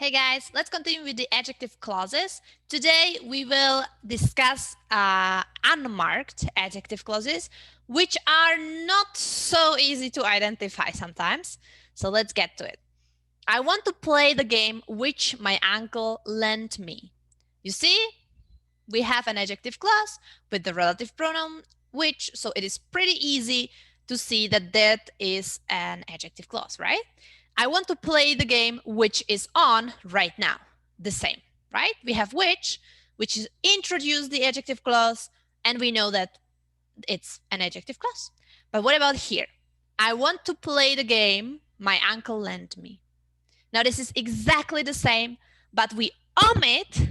Hey guys, let's continue with the adjective clauses. Today we will discuss unmarked adjective clauses, which are not so easy to identify sometimes. So let's get to it. I want to play the game which my uncle lent me. You see, we have an adjective clause with the relative pronoun which, so it is pretty easy to see that that is an adjective clause, right? I want to play the game which is on right now. The same, right? We have which is introduce the adjective clause, and we know that it's an adjective clause. But what about here? I want to play the game my uncle lent me. Now this is exactly the same, but we omit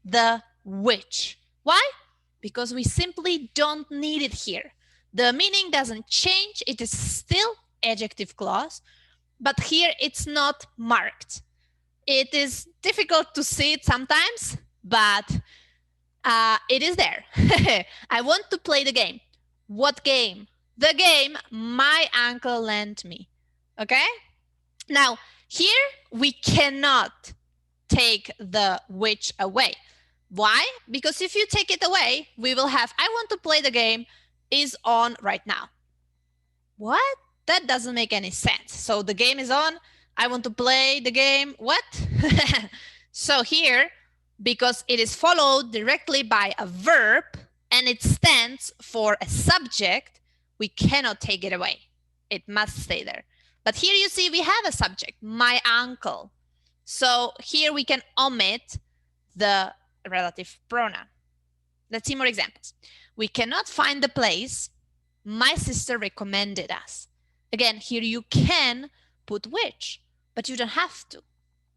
the which. Why? Because we simply don't need it here. The meaning doesn't change. It is still adjective clause, but here it's not marked. It is difficult to see it sometimes, but it is there. I want to play the game. What game? The game my uncle lent me. Okay? Now, here we cannot take the which away. Why? Because if you take it away, we will have I want to play the game is on right now. What? That doesn't make any sense. So the game is on. I want to play the game. What? So here, because it is followed directly by a verb and it stands for a subject, we cannot take it away. It must stay there. But here you see we have a subject, my uncle. So here we can omit the relative pronoun. Let's see more examples. We cannot find the place. My sister recommended us. Again, here you can put which, but you don't have to,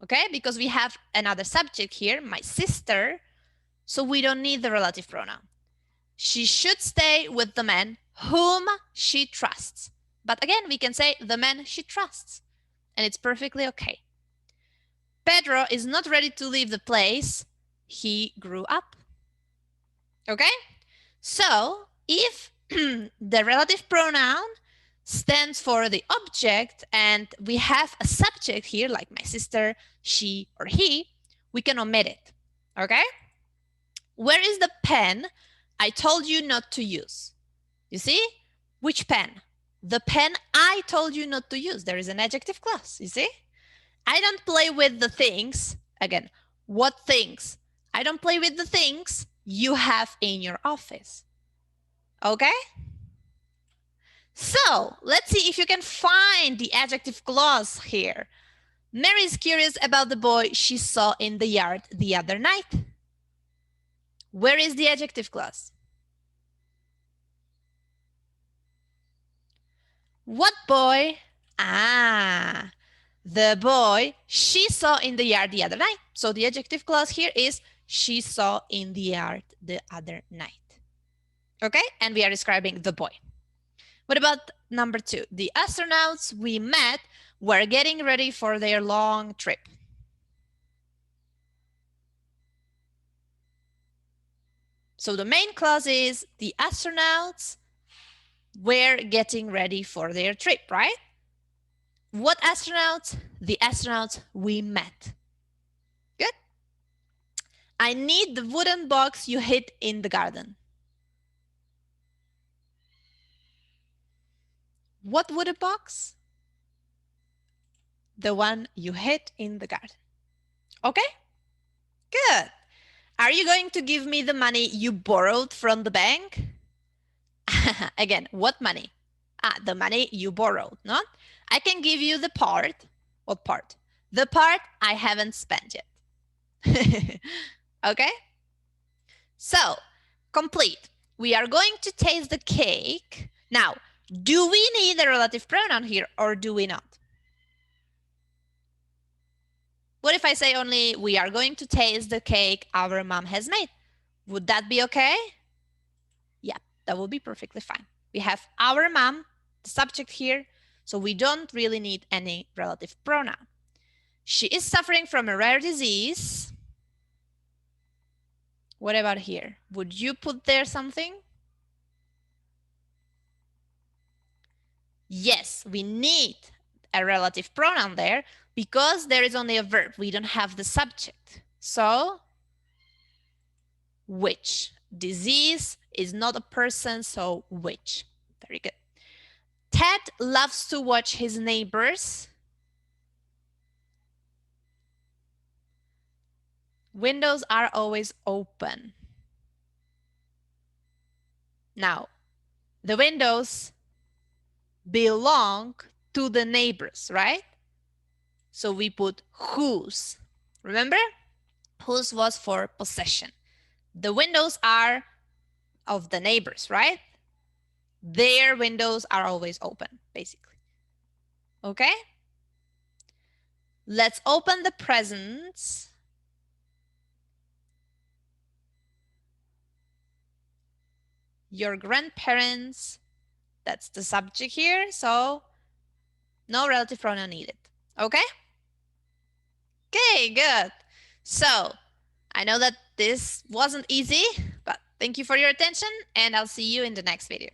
okay? Because we have another subject here, my sister, so we don't need the relative pronoun. She should stay with the man whom she trusts. But again, we can say the man she trusts, and it's perfectly okay. Pedro is not ready to leave the place he grew up. Okay? So if the relative pronoun stands for the object and we have a subject here like my sister, she, or he, we can omit it. Okay? Where is the pen I told you not to use? You see? Which pen? The pen I told you not to use. There is an adjective clause, you see? I don't play with the things. Again, what things? I don't play with the things you have in your office. Okay? So let's see if you can find the adjective clause here. Mary is curious about the boy she saw in the yard the other night. Where is the adjective clause? What boy? The boy she saw in the yard the other night. So the adjective clause here is she saw in the yard the other night. Okay, and we are describing the boy. What about number 2? The astronauts we met were getting ready for their long trip. So the main clause is the astronauts were getting ready for their trip, right? What astronauts? The astronauts we met. Good. I need the wooden box you hid in the garden. What wooden box? The one you hid in the garden. Okay? Good. Are you going to give me the money you borrowed from the bank? Again, what money? The money you borrowed, no? I can give you the part. What part? The part I haven't spent yet. Okay? So, complete. We are going to taste the cake. Now, do we need a relative pronoun here or do we not? What if I say only we are going to taste the cake our mom has made? Would that be okay? Yeah, that would be perfectly fine. We have our mom, the subject here, so we don't really need any relative pronoun. She is suffering from a rare disease. What about here? Would you put there something? Yes, we need a relative pronoun there Because there is only a verb, we don't have the subject. So, which? Disease is not a person, so which? Very good. Ted loves to watch his neighbors. Windows are always open. Now, the windows belong to the neighbors, right? So we put whose. Remember? Whose was for possession. The windows are of the neighbors, right? Their windows are always open, basically. Okay? Let's open the presents. Your grandparents, that's the subject here, so no relative pronoun needed. Okay? Okay, good. So I know that this wasn't easy, but thank you for your attention, and I'll see you in the next video.